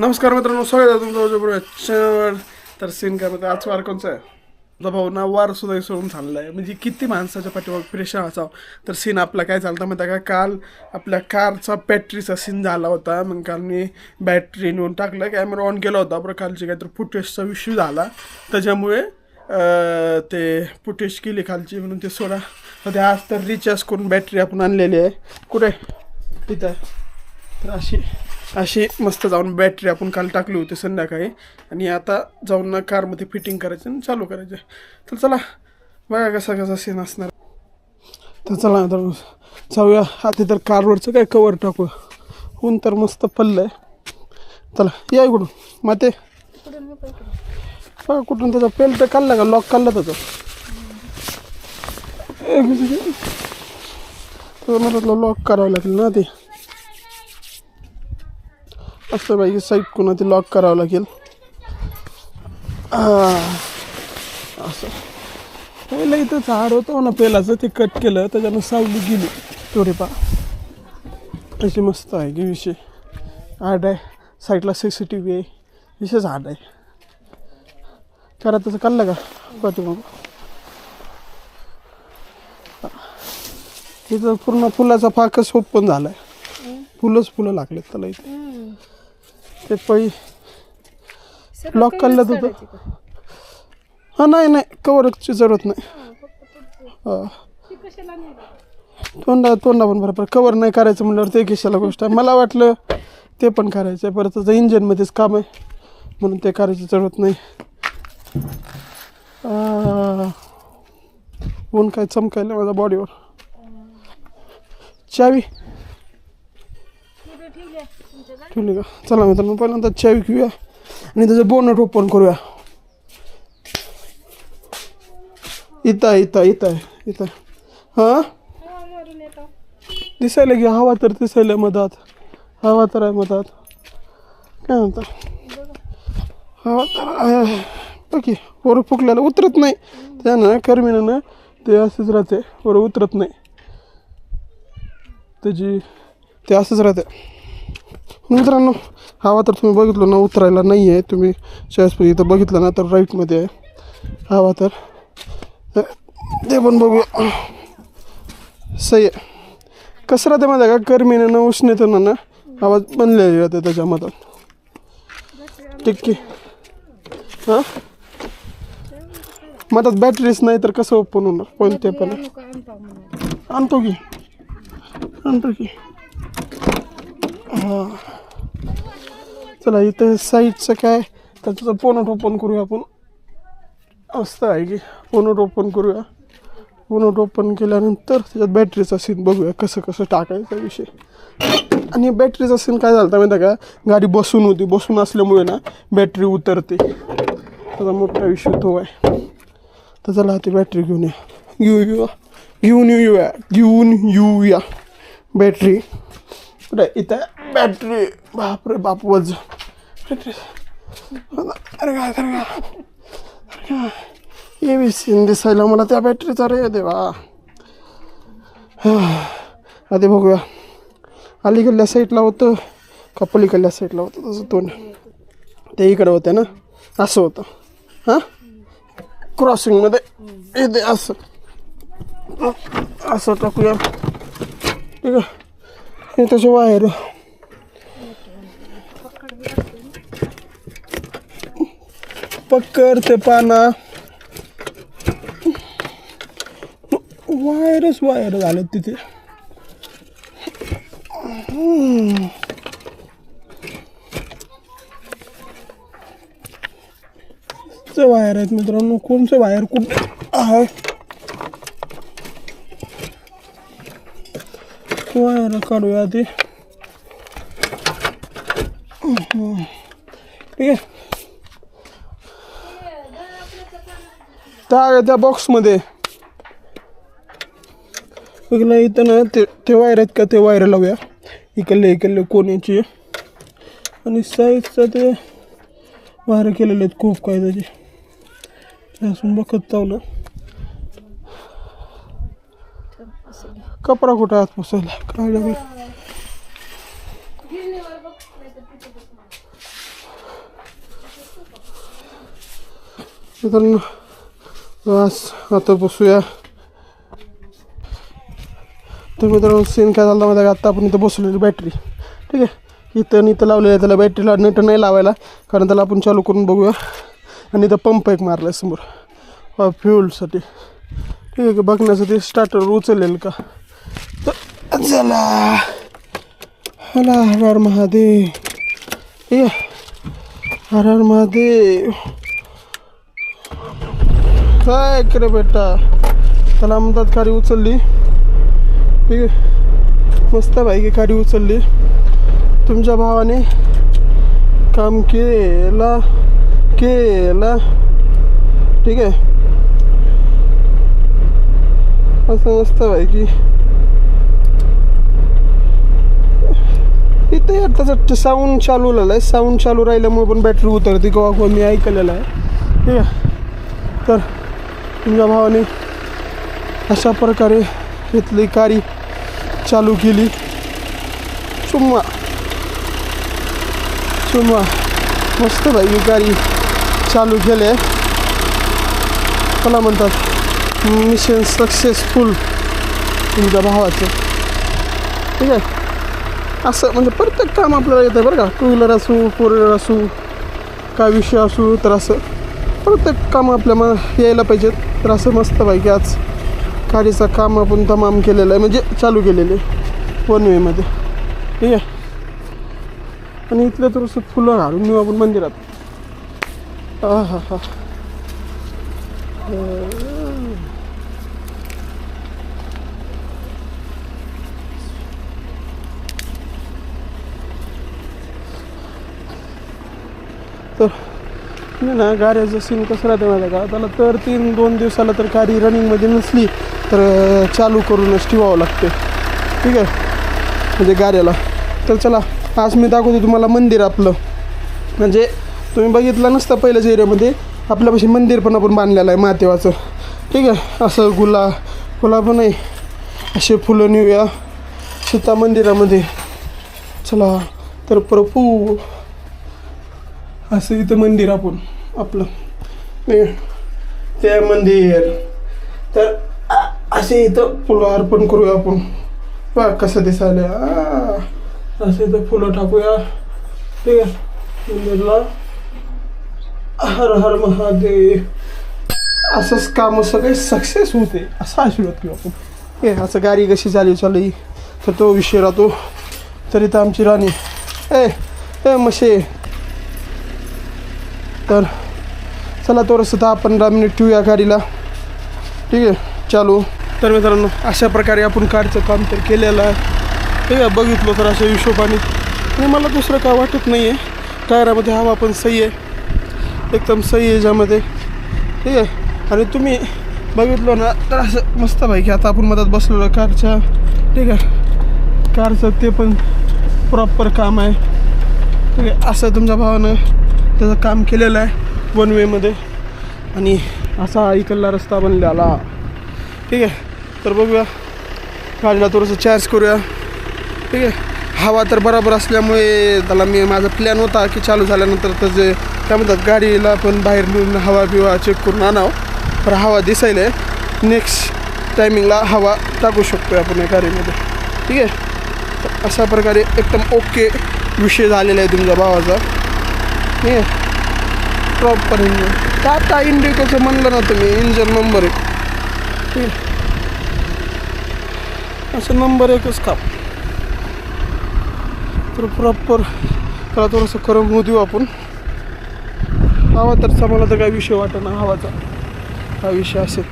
नमस्कार मित्रांनो, स्वागत आहे तुमचं चॅनलवर. तर सीन काय म्हणतात, आज वार कोणचा आहे? तुझा भाऊ ना वार सुद्धा विसरून चालला आहे. म्हणजे किती माणसाच्या पाठीमाग प्रेशर असावं. तर सीन आपला काय चालतं माहिती आहे का, काल आपल्या कारचा बॅटरीचा सीन झाला होता. मग काल मी बॅटरी नेऊन टाकलं, कॅमेरा ऑन केला होता, पण कालची काहीतरी फुटेजचा इश्यू झाला, त्याच्यामुळे ते फुटेज केली खालची, म्हणून ते सोडा. तर ते आज तर रिचार्ज करून बॅटरी आपण आणलेली आहे. कुठे तिथं. तर अशी मस्त जाऊन बॅटरी आपण काल टाकली होती संध्याकाळी, आणि आता जाऊन ना कारमध्ये फिटिंग करायचं आणि चालू करायचं. तर चला बघा कसा सीन असणार. तर चला तर जाऊया. आता तर कारवरचं काय कवर टाकू, ऊन तर मस्त पडलं आहे. चला या इकडून माते बघा कुठून त्याचा पेल तर काढला का, लॉक काढला त्याचा. मला लॉक करावं लागेल ना, ते असं पाहिजे साईड कोणा ते लॉक करावं लागेल. असं पहिलं इथं झाड होतं ना पेलाचं, ते कट केलं, त्याच्यानं सावली गेली थोडीफार. अशी मस्त आहे की विषय. आड आहे साईडला, CCTV आहे, विशेष आड आहे. करा तसं काढलं का पाठी मग. इथं पूर्ण फुलाचा फाकच ओपन झाला आहे, फुलं लागलेत त्याला इथे. ते पै लॉक काढलं होतं. हां नाही कवरची जरूरत नाही. हां तोंडा पण बरोबर कवर नाही करायचं म्हणल्यावर ते कशाला गोष्ट आहे. मला वाटलं ते पण करायचं आहे, परत त्याचं इंजनमध्येच काम आहे म्हणून ते करायची जरूरत नाही. ऊन काय चमकायला माझ्या बॉडीवर. चावी ठेवली का? चला मित्रांनो, पहिल्यांदा चावी घेऊया आणि त्याचं बोनट ओपन करूया. इथं हां दिसायला की हवा तर दिसायला मधात, हवा तर आहे मधात. काय म्हणतात, हवा तर आहे बाकी वर फुकल्याला उतरत नाही त्यानं, कर्मीनं ते असंच राहते, वर उतरत नाही त्याची, ते असंच राहते. मित्रांनो हवा तर तुम्ही बघितलं ना, उतरायला नाही आहे. तुम्ही शाळेत इथं बघितलं ना तर राईटमध्ये आहे हवा. तर ते पण बघूया. सही आहे. कसं राहते माझ्या का, कर्मीनं उष्णतेनं ना आवाज बनलेली राहते त्याच्यामध्ये. टिक्की हां मधात बॅटरीच नाही तर कसं ओपन होणार. कोणते पण आणतो की हां. चला इथं साईडचं काय त्याचं पोनट ओपन करूया आपण. असतं आहे की पोनट ओपन करूया. पोनट ओपन केल्यानंतर त्याच्यात बॅटरीचा सीन बघूया कसं टाकायचा विषय. आणि बॅटरीचा सीन काय झालं माहिती आहे का, गाडी बसून असल्यामुळे ना बॅटरी उतरते, त्याचा मोठा विषय तो आहे. तर चला ती बॅटरी घेऊन येऊया बॅटरी. इथं बॅटरी, बापरे बाप वज बॅटरी. अरे का हे बी सीन दिसायला मला त्या बॅटरीचा. रे देवा. आधी बघूया अलीकडल्या साईडला होतं का पलीकडल्या साईडला होतं तसं तोंड. ते इकडं होतं ना, असं होतं. हां क्रॉसिंगमध्ये इथे असं टाकूया. ठीक आहे. हे त्याचे वायर पकड ते पाना, वायर झाले तिथे. वायर आहेत मित्रांनो. कोणचं वायर कुठे आहे, वायर काढूया ते. ठीक आहे. त्या बॉक्समध्ये बघला इथं ना ते वायर आहेत का, ते वायर लावूया. इकडले कोण्याची, आणि साईजचं ते वायर केलेले आहेत खूप काय त्याचे. असून बघत जाऊ ना. कपडा कुठं आत पुसायला काय लागेल. मित्रांनो बस आता बसूया. तर मित्रांनो सीन काय झाला माहिती आहे का, आत्ता आपण इथं बसलेली बॅटरी ठीक आहे, इथं लावलेलं आहे. त्याला बॅटरीला नट नाही लावायला, कारण त्याला आपण चालू करून बघूया. आणि इथं पंप एक मारला आहे समोर फ्यूलसाठी ठीक आहे, बघण्यासाठी स्टार्टर उचललेलं का. तर चला हला हर हर महादेव, ठीक आहे, हर हर महादेव. काय करे बेटा, त्याला म्हणतात गाडी उचलली ठीक आहे, मस्त बाईक गाडी उचलली. तुमच्या भावाने काम केला ठीक आहे, असं मस्त बाईकी. इथं यार त्याचं साऊंड चालू झालं आहे, साऊंड चालू राहिल्यामुळे पण बॅटरी उतरते किंवा मी ऐकलेलं आहे ठीक आहे. तर तुमच्या भावाने अशा प्रकारे इथली गाडी चालू केली. चुम्मा मस्त बाई गाडी चालू केले. त्याला म्हणतात मिशन सक्सेसफुल तुमच्या भावाचं ठीक आहे. असं म्हणजे प्रत्येक काम आपल्याला येतं बरं का, टू व्हीलर असू फोर व्हीलर असू काय विषय असू, तर असं प्रत्येक काम आपल्या यायला पाहिजेत. तर असं मस्त पाहिजे आज गाडीचं काम आपण तमाम केलेलं आहे, म्हणजे चालू केलेलं आहे 1 वेमध्ये ठीक आहे. आणि इथलं थोडंसं फुलं घालून येऊ आपण मंदिरात. हा हा हा तर मी ना गाड्याचं सीन कसं राहते माहिती का, त्याला तर 2 दिवसाला तर गाडी रनिंगमध्ये नसली तर चालू करूनच ठेवावं लागते ठीक आहे, म्हणजे गाड्याला. तर चला आज मी दाखवतो तुम्हाला मंदिर आपलं. म्हणजे तुम्ही बघितलं नसतं पहिल्याच्या एरियामध्ये आपल्यापाशी मंदिर पण आपण बांधलेलं आहे महादेवाचं ठीक आहे. असं गुलाब नाही, असे फुलं नेऊया सीता मंदिरामध्ये. चला तर प्रभू असं इथं मंदिर आपण आपलं ते मंदिर. तर असे इथं फुलं अर्पण करूया आपण. बघ कसं दिसायला, असे इथं फुलं टाकूया ठीक आहे मंदिरला. हर हर महादेव. असंच काम सगळे सक्सेस होते असा आशीर्वाद घेऊ आपण. हे असं गाडी कशी चालू तर तो विषय राहतो. तर इथं आमची राणी ए मशे. तर चला थोडंसं 10-15 मिनिट ठेवूया गाडीला ठीक आहे चालू. तर मित्रांनो अशा प्रकारे आपण कारचं काम तर केलेलं आहे ठीक आहे. बघितलं तर अशा हिशोबाने, आणि मला दुसरं काय वाटत नाही आहे. टायरामध्ये हवा पण सही आहे, एकदम सही आहे याच्यामध्ये ठीक आहे. आणि तुम्ही बघितलं ना तर असं मस्त की आता आपण मधात बसलेलं कारच्या ठीक आहे. कारचं ते पण प्रॉपर काम आहे ठीक आहे. असं तुमच्या भावानं त्याचं काम केलेलं आहे 1 वेमध्ये. आणि असा इकडला रस्ता बनलेला ठीक आहे. तर बघूया गाडीला थोडंसं चार्ज करूया ठीक आहे. हवा तर बरोबर असल्यामुळे त्याला माझा प्लॅन होता की चालू झाल्यानंतर त्याचे काय म्हणतात गाडीला पण बाहेर नेऊन हवा बिवा चेक करून आणावं. तर हवा दिसायला आहे, नेक्स्ट टायमिंगला हवा टाकू शकतो आहे आपण या गाडीमध्ये ठीक आहे. तर अशा प्रकारे एकदम ओके विषय झालेला आहे तुमच्या भावाचा ठीक आहे. प्रॉपर इंजन टाटा इंडिकेचं म्हणलं ना तुम्ही, इंजन नंबर 1 ठीक आहे. असं नंबर 1च काम. तर प्रॉपर त्याला थोडंसं गरम होऊ देऊ आपण. हवा तर मला तर काही विषय वाटत ना, हवाचा हा विषय असेल.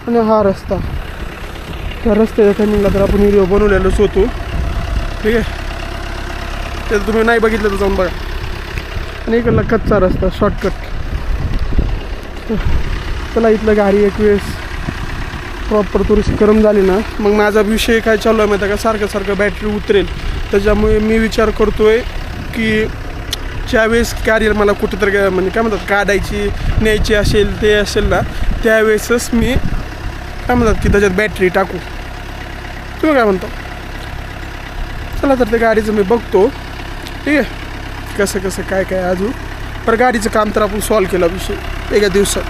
आणि हा रस्ता, त्या रस्त्याच्या टायमिंगला तर आपण व्हिडिओ बनवलेलंच होतो ठीक आहे. ते तुम्ही नाही बघितलं तर जाऊन बघा. आणि इकडला कच्चा रस्ता शॉर्टकट. चला इथलं गाडी एक वेळेस प्रॉपर थोडीशी गरम झाली ना, मग माझा विषय काय चालू आहे माहिती आहे का, सारखं बॅटरी उतरेल. त्याच्यामुळे मी विचार करतो आहे की ज्यावेळेस गाडीला मला कुठेतरी म्हणजे काय म्हणतात काढायची न्यायची असेल ते असेल ना, त्यावेळेसच मी काय म्हणतात की त्याच्यात बॅटरी टाकू. तुम्ही काय म्हणता? चला तर ते गाडीचं मी बघतो ठीक आहे, कसं काय अजून. पर गाडीचं काम तर आपण सॉल्व केलं विषय एका दिवसात.